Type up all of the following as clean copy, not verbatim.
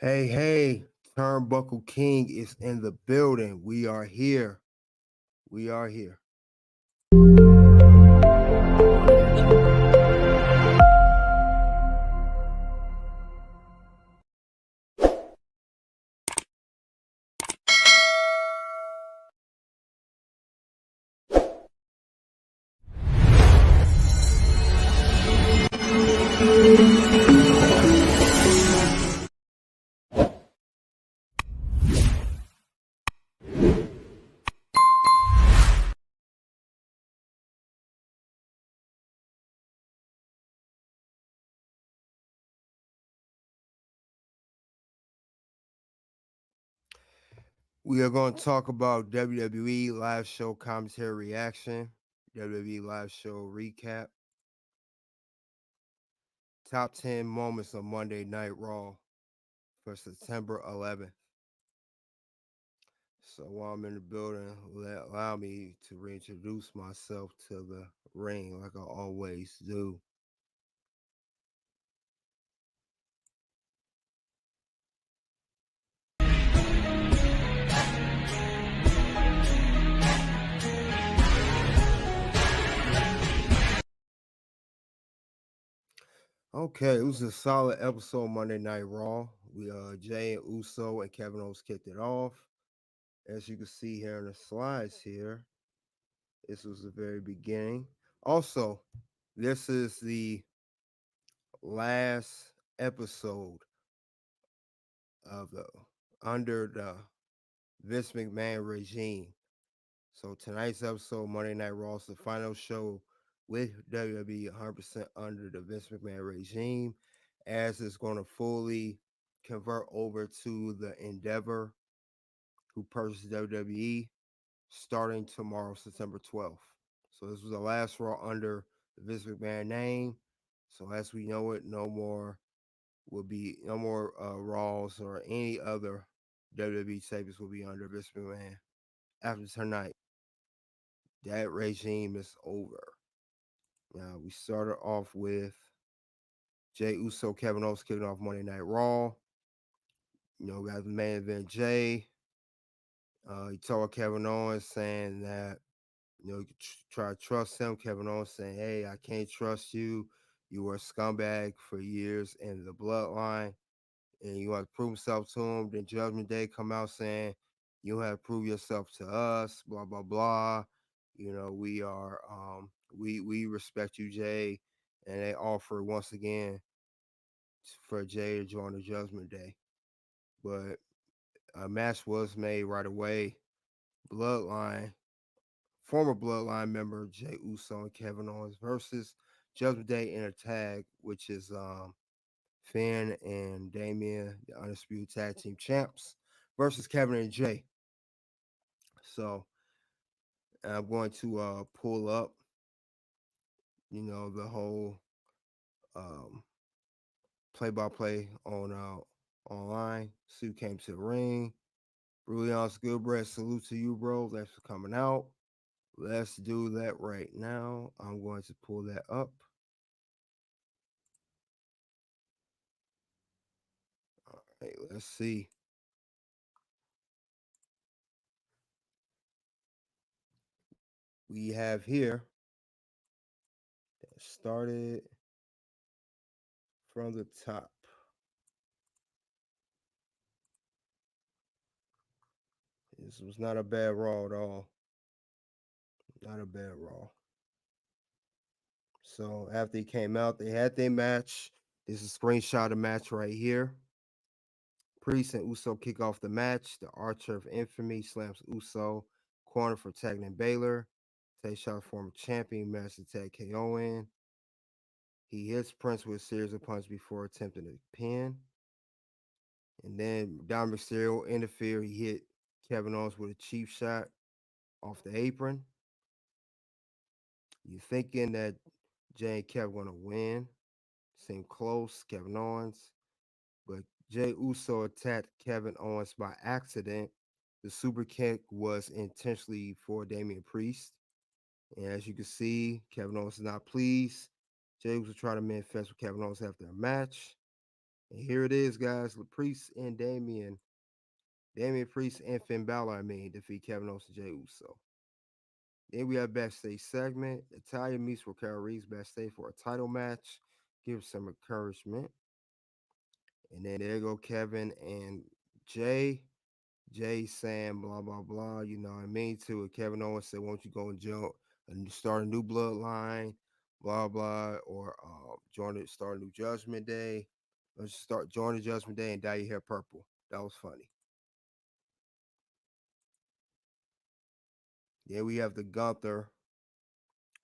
Hey, Turnbuckle King is in the building. We are here. We are here. We are going to talk about WWE live show commentary reaction, WWE live show recap, top 10 moments of Monday Night Raw for September 11th. So while I'm in the building, allow me to reintroduce myself to the ring like I always do. Okay, it was a solid episode of Monday Night Raw. We Jay and Uso and Kevin Owens kicked it off. As you can see here in the slides here, this was the very beginning. Also, this is the last episode of the under the Vince McMahon regime. So tonight's episode, Monday Night Raw, is the final show with WWE 100% under the Vince McMahon regime, as it's going to fully convert over to the Endeavor, who purchased WWE, starting tomorrow, September 12th. So this was the last Raw under the Vince McMahon name. So as we know it, no more Raws or any other WWE tapings will be under Vince McMahon after tonight. That regime is over. Now we started off with Jay Uso, Kevin Owens kicking off Monday Night Raw. We got the main event. Jay, he told Kevin Owens saying that you could try to trust him. Kevin Owens saying, "Hey, I can't trust you. You were a scumbag for years in the bloodline, and you have to prove himself to him." Then Judgment Day come out saying, "You have to prove yourself to us." Blah blah blah. We are we respect you, Jay, and they offer once again for Jay to join the Judgment Day, but a match was made right away. Bloodline Former Bloodline member Jay Uso and Kevin Owens versus Judgment Day in a tag, which is Finn and Damien, the Undisputed Tag Team Champs, versus Kevin and Jay. So I'm going to pull up, the whole play-by-play on online. Sue came to the ring. Brilliance Goodbread, salute to you, bro. Thanks for coming out. Let's do that right now. I'm going to pull that up. All right, let's see. We have here that started from the top. This was not a bad Raw at all. Not a bad Raw. So after he came out, they had their match. This is a screenshot of the match right here. Priest and Uso kick off the match. The Archer of Infamy slams Uso, corner for tagging Baylor. Takes shot former champion, Master Tag KO in. He hits Prince with a series of punches before attempting to pin. And then Dom Mysterio interfered. He hit Kevin Owens with a cheap shot off the apron. You're thinking that Jay and Kevin going to win. Seemed close, Kevin Owens. But Jay Uso attacked Kevin Owens by accident. The super kick was intentionally for Damian Priest. And as you can see, Kevin Owens is not pleased. Jay Uso tried to manifest with Kevin Owens after a match. And here it is, guys. Priest and Damian Priest and Finn Balor, defeat Kevin Owens and Jey Uso. Then we have backstage segment. Natalia meets Raquel Reeves backstage for a title match. Give some encouragement. And then there go Kevin and Jay. Jay saying blah blah blah. You know what I mean? To it. Kevin Owens said, "Won't you go and jump and start a new bloodline?" Blah blah. Or start a new Judgment Day. Let's start join the Judgment Day and dye your hair purple. That was funny. Then we have the Gunther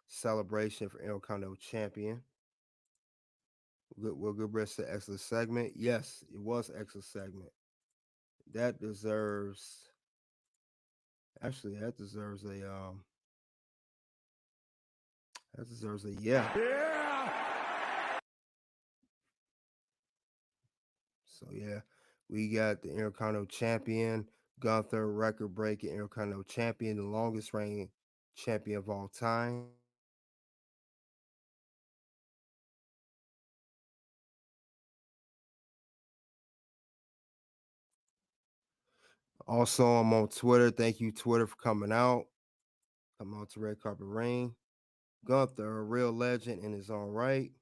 celebration for Intercontinental Champion. We'll give rest to excellent segment. Yes, it was excellent segment. That deserves that deserves a yeah. Yeah. So yeah, we got the Intercontinental Champion, Gunther, record breaking Intercontinental Champion, the longest reigning champion of all time. Also, I'm on Twitter. Thank you, Twitter, for coming out. Come out to Red Carpet Ring. Gunther, a real legend in his own right.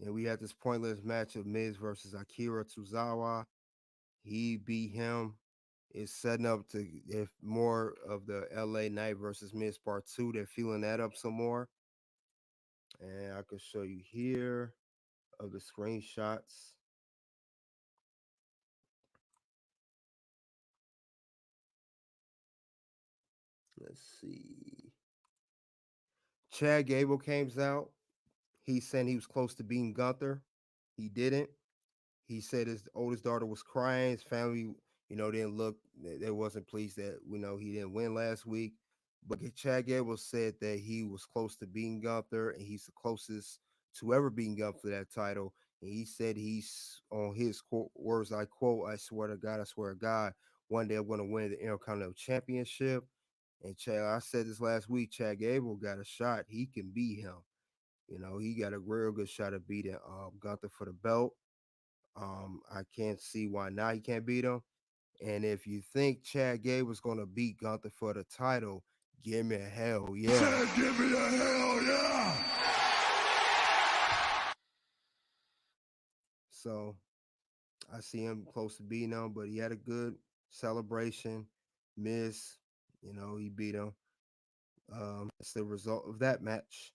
And we had this pointless match of Miz versus Akira Tozawa. He beat him. It's setting up to if more of the LA Knight versus Miz Part 2. They're feeling that up some more. And I can show you here of the screenshots. Let's see. Chad Gable came out. He said he was close to beating Gunther. He didn't. He said his oldest daughter was crying. His family, didn't look. They wasn't pleased that he didn't win last week. But Chad Gable said that he was close to beating Gunther, and he's the closest to ever beating Gunther for that title. And he said he's on his words. I quote: "I swear to God, I swear to God, one day I'm going to win the Intercontinental Championship." And Chad, I said this last week. Chad Gable got a shot. He can beat him. He got a real good shot at beating Gunther for the belt. I can't see why now he can't beat him. And if you think Chad Gable was going to beat Gunther for the title, give me a hell yeah. Chad, give me a hell yeah. So I see him close to beating him, but he had a good celebration. Miss, he beat him. That's the result of that match.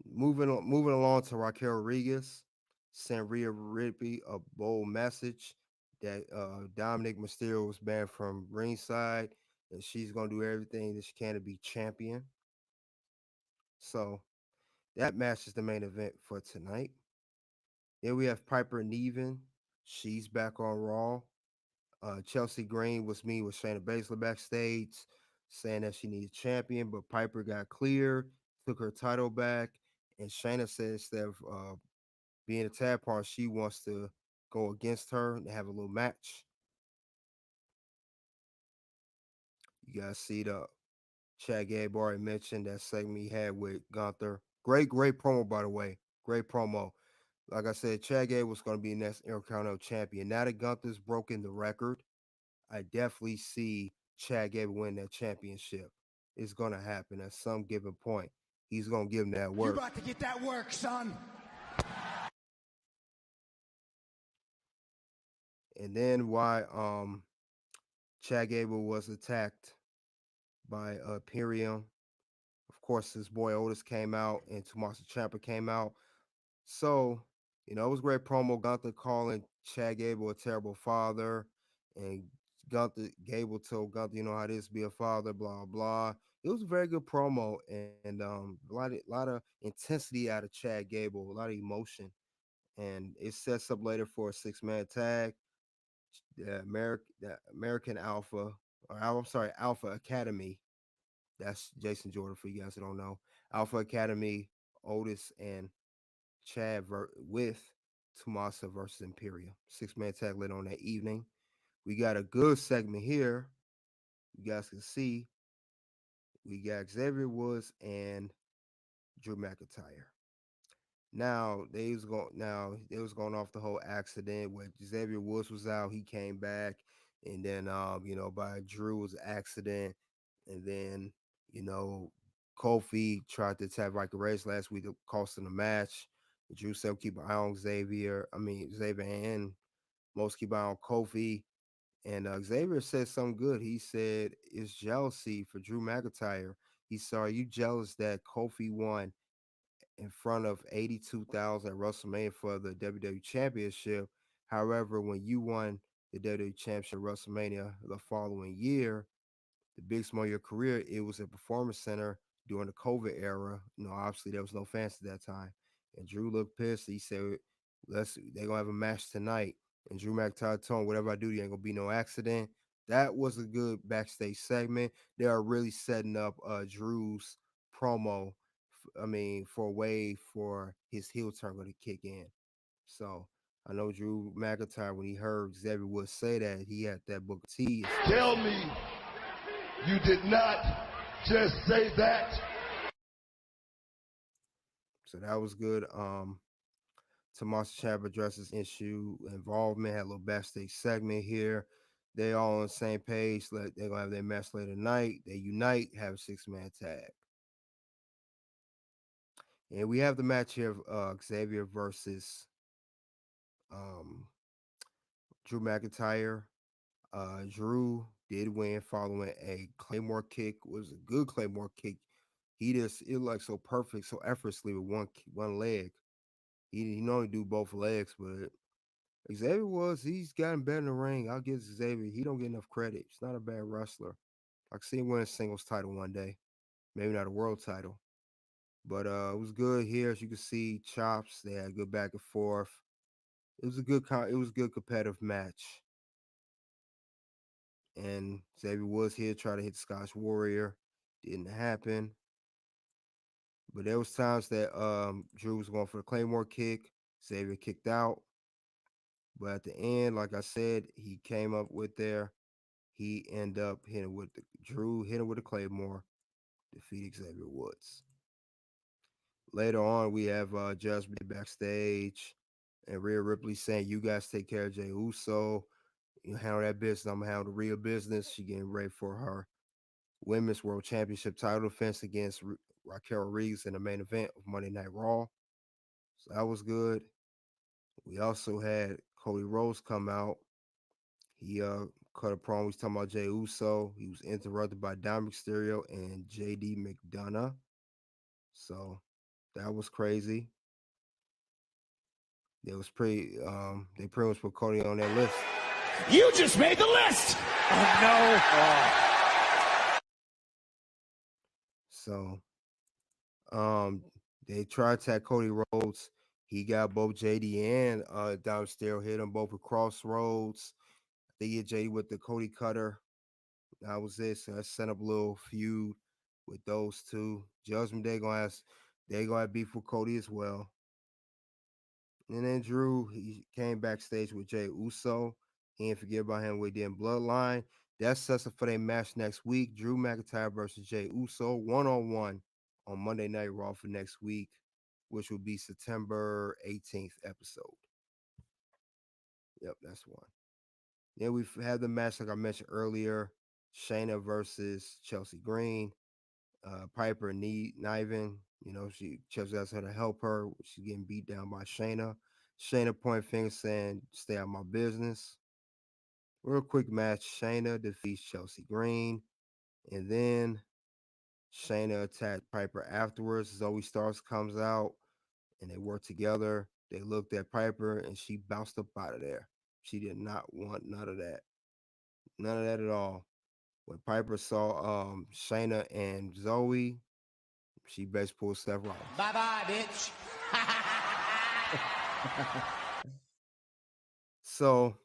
Moving along to Raquel Rodriguez, sent Rhea Ripley a bold message that Dominic Mysterio was banned from ringside, and she's gonna do everything that she can to be champion. So that match is the main event for tonight. Then we have Piper Niven. She's back on Raw. Chelsea Green was me with Shayna Baszler backstage, saying that she needs a champion, but Piper got cleared, took her title back, and Shayna said instead of being a tag partner, she wants to go against her and have a little match. You guys see the Chad Gable already mentioned that segment he had with Gunther. Great promo, by the way. Great promo. Like I said, Chad Gable was going to be next Intercontinental Champion. Now that Gunther's broken the record, I definitely see Chad Gable win that championship. It's going to happen at some given point. He's going to give him that work. You about to get that work, son. And then why Chad Gable was attacked by Imperium. Of course, his boy Otis came out and Tommaso Ciampa came out. So, it was great promo. Gunther calling Chad Gable a terrible father. And Gable told Gunther, how this be a father, blah, blah. It was a very good promo and a lot of intensity out of Chad Gable, a lot of emotion. And it sets up later for a 6-man tag. The American Alpha, or I'm sorry, Alpha Academy. That's Jason Jordan for you guys that don't know. Alpha Academy, Otis and Chad with Tommaso versus Imperium. 6-man tag later on that evening. We got a good segment here. You guys can see we got Xavier Woods and Drew McIntyre. Now they was going off the whole accident where Xavier Woods was out, he came back, and then by Drew was an accident, and then you know Kofi tried to attack Viking Race last week, costing the match. Drew said keep an eye on Xavier and most keep an eye on Kofi. And Xavier said something good. He said it's jealousy for Drew McIntyre. He said, "Are you jealous that Kofi won in front of 82,000 at WrestleMania for the WWE Championship? However, when you won the WWE Championship at WrestleMania the following year, the biggest moment of your career, it was a performance center during the COVID era. Obviously there was no fans at that time." And Drew looked pissed. He said, they're gonna have a match tonight. And Drew McIntyre told him, whatever I do, there ain't gonna be no accident. That was a good backstage segment. They are really setting up Drew's promo. For a way for his heel turn going to kick in. So I know Drew McIntyre, when he heard Xavier Woods say that, he had that Booker T Tell expression. me you did not just say that. So that was good. Tommaso Ciampa addresses issue involvement, had a little backstage segment here. They all on the same page. They're gonna have their match later tonight. They unite, have a 6-man tag. And we have the match here of Xavier versus um, Drew McIntyre. Drew did win following a Claymore kick. It was a good Claymore kick. It looked like so perfect, so effortlessly with one leg. He normally do both legs, but he's gotten better in the ring. I'll give Xavier. He don't get enough credit. He's not a bad wrestler. I could see him win a singles title one day. Maybe not a world title. But it was good here. As you can see, chops. They had good back and forth. It was a good competitive match. And Xavier was here, try to hit Scotch Warrior. Didn't happen. But there was times that Drew was going for the Claymore kick. Xavier kicked out. But at the end, like I said, he came up with there. He ended up hitting with Drew hit him with a Claymore, defeated Xavier Woods. Later on, we have Judgment backstage, and Rhea Ripley saying, "You guys take care of Jey Uso. You handle that business. I'm gonna handle the real business." She getting ready for her Women's World Championship title defense against Raquel Reeves in the main event of Monday Night Raw. So that was good. We also had Cody Rhodes come out. He cut a promo. He's talking about Jey Uso. He was interrupted by Dominic Mysterio and JD McDonough. So that was crazy. It was pretty. They pretty much put Cody on their list. You just made the list! Oh, no. So they tried to attack Cody Rhodes. He got both JD and Dominic Mysterio hit them both with crossroads. They hit JD with the Cody Cutter. That was it. So that set up a little feud with those two. Judgment Day they gonna have beef with Cody as well. And then Drew, he came backstage with Jey Uso. He didn't forget about him with in Bloodline. That sets up for their match next week. Drew McIntyre versus Jey Uso, 1-on-1 on Monday Night Raw for next week, which will be September 18th episode. Yep, that's one. Then we've had the match, like I mentioned earlier, Shayna versus Chelsea Green. Piper Niven, Chelsea asked her to help her. She's getting beat down by Shayna. Shayna point finger saying, "Stay out of my business." Real quick match. Shayna defeats Chelsea Green. And then Shayna attacked Piper afterwards. Zoe Starks comes out and they work together. They looked at Piper and she bounced up out of there. She did not want none of that. None of that at all. When Piper saw Shayna and Zoe, she basically pulled Seth Rollins. Bye-bye, bitch. So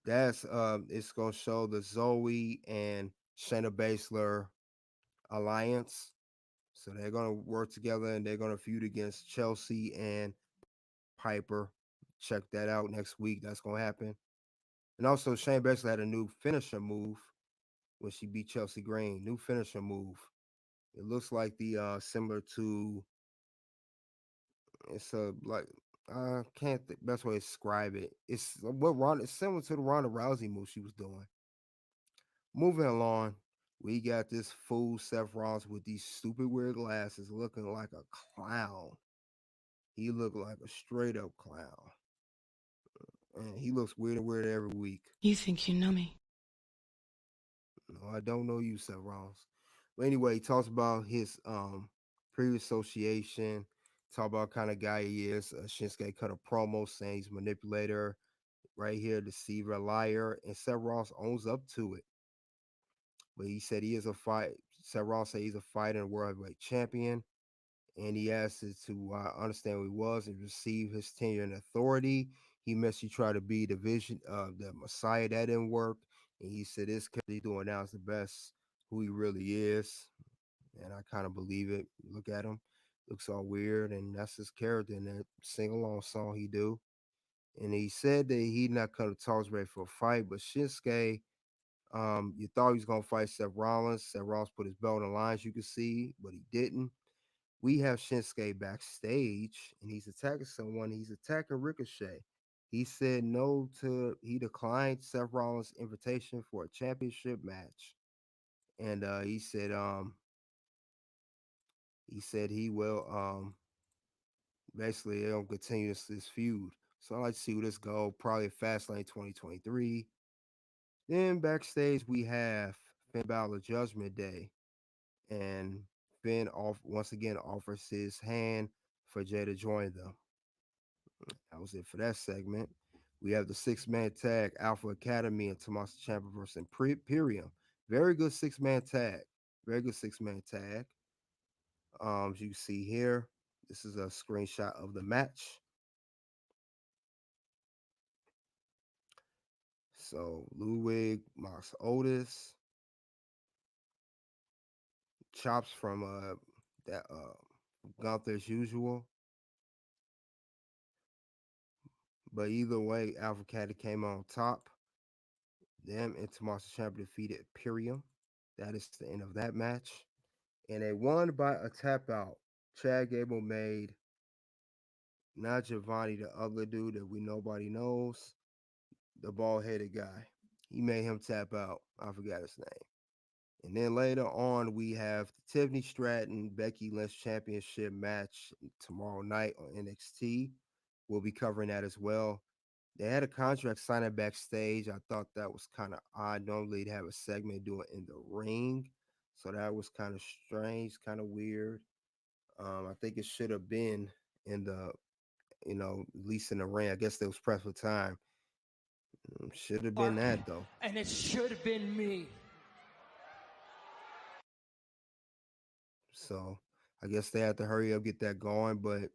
that's it's gonna show the Zoe and Shayna Baszler alliance. So they're gonna work together and they're gonna feud against Chelsea and Piper. Check that out next week. That's gonna happen. And also Shayna Baszler had a new finisher move when she beat Chelsea Green. New finisher move. It looks like the similar to It's a like I can't best way to describe it. It's what Ronda. It's similar to the Ronda Rousey move she was doing. Moving along, we got this fool Seth Rollins with these stupid weird glasses, looking like a clown. He looked like a straight up clown, and he looks weirder and weirder every week. You think you know me? No, I don't know you, Seth Rollins. But anyway, he talks about his previous association, talk about kind of guy he is. Shinsuke cut a promo saying he's a manipulator, right here, deceiver, liar, and Seth Rollins owns up to it. But he said he is a fight. Seth Rollins said he's a fighter and world heavyweight champion, and he asked us to understand who he was and receive his tenure and authority. He mentioned he tried to be the vision of the Messiah. That didn't work. And he said this character he's doing now is the best who he really is. And I kind of believe it. Look at him. Looks all weird. And that's his character in that sing-along song he do. And he said that he not come to talks ready for a fight, but Shinsuke, you thought he was gonna fight Seth Rollins. Seth Rollins put his belt on the line, as you can see, but he didn't. We have Shinsuke backstage and he's attacking someone. He's attacking Ricochet. He said no to, he declined Seth Rollins' invitation for a championship match. And he said he will basically they'll continue this feud. So I like to see where this go. Probably Fastlane 2023. Then backstage we have Finn Balor Judgment Day. And Finn off once again offers his hand for Jay to join them. That was it for that segment. We have the six-man tag, Alpha Academy and Tommaso Ciampa versus Imperium. Very good six-man tag. Very good six-man tag. As you can see here, this is a screenshot of the match. So Ludwig, Max Otis, chops from that Gunther as usual. But either way, Alpha Academy came on top. Them and Tommaso Ciampa defeated Imperium. That is the end of that match. And they won by a tap out. Chad Gable made not Giovanni, the other dude that we nobody knows, the bald headed guy. He made him tap out. I forgot his name. And then later on, we have the Tiffany Stratton Becky Lynch Championship match tomorrow night on NXT. We'll be covering that as well. They had a contract signing backstage. I thought that was kind of odd. Normally, they'd have a segment do it in the ring. So that was kind of strange, kind of weird. I think it should have been in the, at least in the ring. I guess there was press for time. Should have been that though. And it should have been me. So I guess they had to hurry up, get that going. But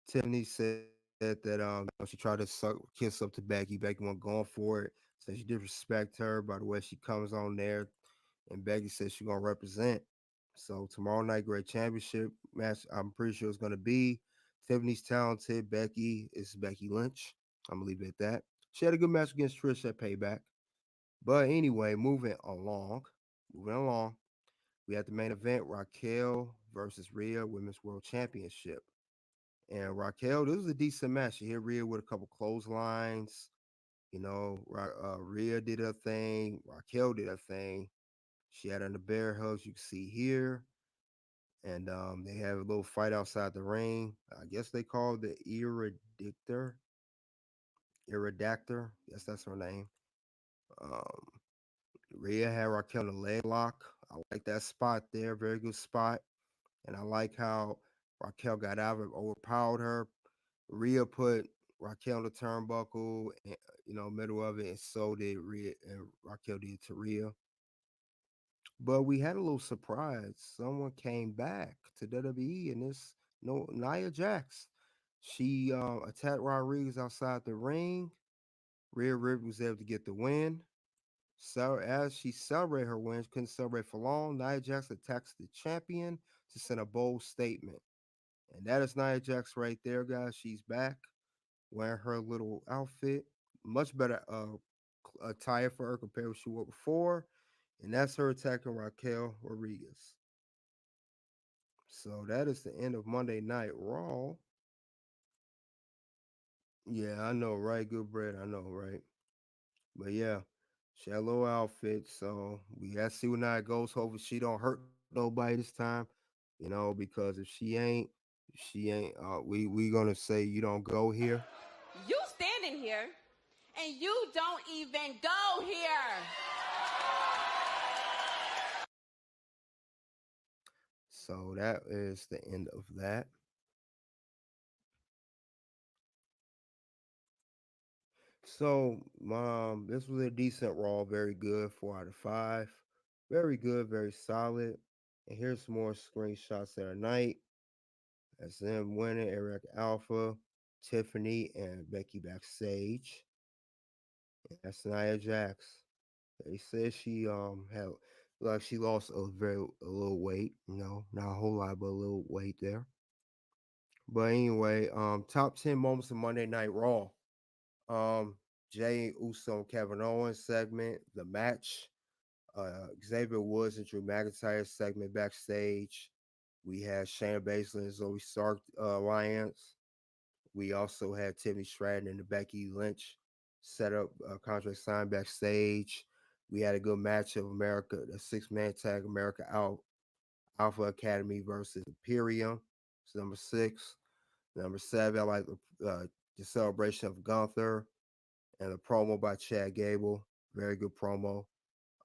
Tiffany said that she tried to kiss up to Becky. Becky wasn't going for it. So she did respect her by the way she comes on there. And Becky said she's gonna represent. So tomorrow night, great championship match. I'm pretty sure it's gonna be. Tiffany's talented. Becky is Becky Lynch. I'm gonna leave it at that. She had a good match against Trish at Payback. But anyway, moving along. Moving along. We had the main event, Raquel versus Rhea Women's World Championship. And Raquel, this was a decent match. You hear Rhea with a couple clotheslines. Rhea did her thing. Raquel did her thing. She had on the bear hugs you can see here. And they have a little fight outside the ring. I guess they call it the Iridictor. Iridactor. Yes, that's her name. Um, Rhea had Raquel in a leg lock. I like that spot there. Very good spot. And I like how Raquel got out of it, overpowered her. Rhea put Raquel in the turnbuckle, and, middle of it, and so did Rhea, and Raquel did to Rhea. But we had a little surprise. Someone came back to WWE, and this no Nia Jax. She attacked Rodriguez outside the ring. Rhea Ripley was able to get the win. So as she celebrated her win, she couldn't celebrate for long. Nia Jax attacks the champion to send a bold statement. And that is Nia Jax right there, guys. She's back wearing her little outfit. Much better attire for her compared to what she wore before. And that's her attacking Raquel Rodriguez. So that is the end of Monday Night Raw. Yeah, I know, right? Good bread, I know, right? But yeah, she had a little outfit, so we gotta see what it goes. Hopefully she don't hurt nobody this time, because if she ain't, we gonna say you don't go here. You standing here and you don't even go here. So that is the end of that. So, this was a decent Raw, very good, 4 out of 5, very good, very solid. And here's some more screenshots of the night. That's them winning, Eric Alpha, Tiffany, and Becky backstage. And that's Nia Jax. They said she had like she lost a little weight, not a whole lot, but a little weight there. But anyway, top 10 moments of Monday Night Raw. Um, Jay Uso and Kevin Owens segment, the match. Xavier Woods and Drew McIntyre segment backstage. We had Shayna Baszler and Zoe Stark alliance. We also had Tiffany Stratton and the Becky Lynch set up contract sign backstage. We had a good match of America, the 6-man tag America Alpha Academy versus Imperium. It's number 6. Number 7, I like the celebration of Gunther and the promo by Chad Gable. Very good promo.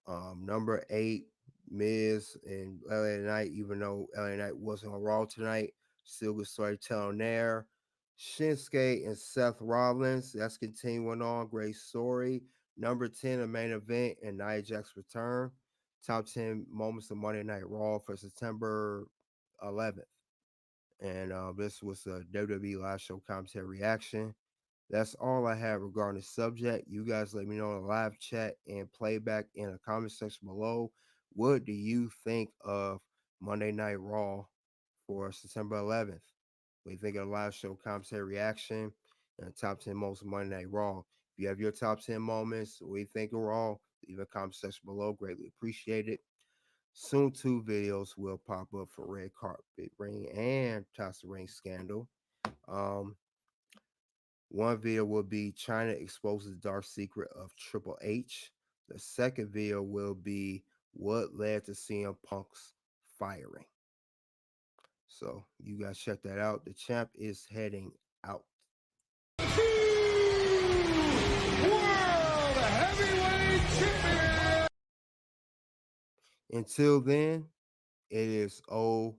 Number 8, Miz and LA Knight, even though LA Knight wasn't on Raw tonight, still good storytelling there. Shinsuke and Seth Rollins, that's continuing on. Great story. Number 10, a main event, and Nia Jax's return. Top 10 moments of Monday Night Raw for September 11th. And this was a WWE live show commentary reaction. That's all I have regarding the subject. You guys let me know in the live chat and playback in the comment section below. What do you think of Monday Night Raw for September 11th? What do you think of the live show commentary reaction and the top 10 moments of Monday Night Raw? If you have your top 10 moments, what do you think of Raw? Leave a comment section below. Greatly appreciate it. Soon 2 videos will pop up for Red Carpet Ring and Tasha Ring Scandal. Um, One video will be China exposes the dark secret of Triple H. The second video will be what led to CM Punk's firing. So you guys check that out. The champ is heading out. World Heavyweight Champion. Until then, it is OUT.